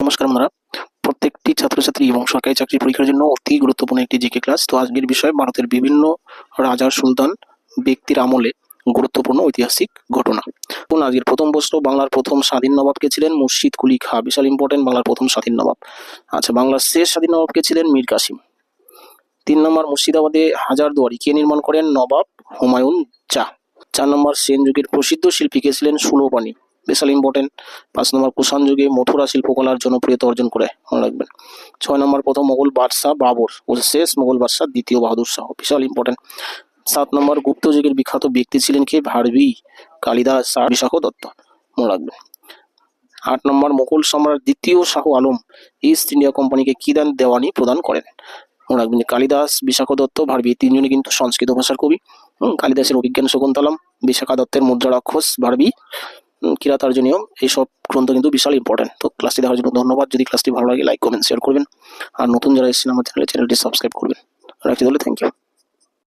নমস্কার বন্ধুরা, প্রত্যেকটি ছাত্রছাত্রী এবং সরকারি চাকরির পরীক্ষার জন্য অতি গুরুত্বপূর্ণ একটি জিকে ক্লাস। তো আজকের বিষয় ভারতের বিভিন্ন রাজা সুলতান ব্যক্তির আমলে গুরুত্বপূর্ণ ঐতিহাসিক ঘটনা। এবং আজকের প্রথম প্রশ্ন, বাংলার প্রথম স্বাধীন নবাব কে ছিলেন? মুর্শিদ কুলি খাঁ। বিশাল ইম্পর্টেন্ট, বাংলার প্রথম স্বাধীন নবাব। আচ্ছা, বাংলার শেষ স্বাধীন নবাব কে ছিলেন? মীর কাসিম। 3 নম্বর, মুর্শিদাবাদে হাজারদুয়ারি কে নির্মাণ করেন? নবাব হুমায়ুন শাহ। 4 নম্বর, সেন যুগের প্রসিদ্ধ শিল্পী কে ছিলেন? সুলোপানি। বিশাল ইম্পর্টেন্ট। 5 নম্বর, কুষাণ যুগে মথুরা শিল্পকলার জনপ্রিয়তা অর্জন করে, মনে রাখবেন। 6 নম্বর, প্রথম মোগল বাদশাহ বাবর ও শেষ মোগল বাদশাহ দ্বিতীয় বাহাদুর শাহ। বিশাল ইম্পর্টেন্ট। 7 নম্বর, গুপ্ত যুগের বিখ্যাত ব্যক্তি ছিলেন কে? ভারবি, কালিদাস আর বিশাখ দত্ত, মনে রাখবেন। 8 নম্বর, মুঘল সম্রাট দ্বিতীয় শাহ আলম ইস্ট ইন্ডিয়া কোম্পানিকে কি দান দেওয়ানি প্রদান করেন? মনে রাখবেন, কালিদাস, বিশাখ দত্ত, ভারবি, তিনজনই কিন্তু সংস্কৃত ভাষার কবি। কালিদাসের অভিজ্ঞান শকুন্তলম, বিশাখা দত্তের মুদ্রা রাক্ষস, ভারবি কিরাতার্জুনীয়, এইসব গ্রন্থ কিন্তু বিশাল ইম্পর্টেন্ট। তো ক্লাসটি দেখার জন্য ধন্যবাদ। যদি ক্লাসটি ভালো লাগে লাইক কমেন্ট শেয়ার করবেন, আর নতুন যারা এসেছেন আমার চ্যানেলটি সাবস্ক্রাইব করবেন। রাখছি তাহলে, থ্যাংক ইউ।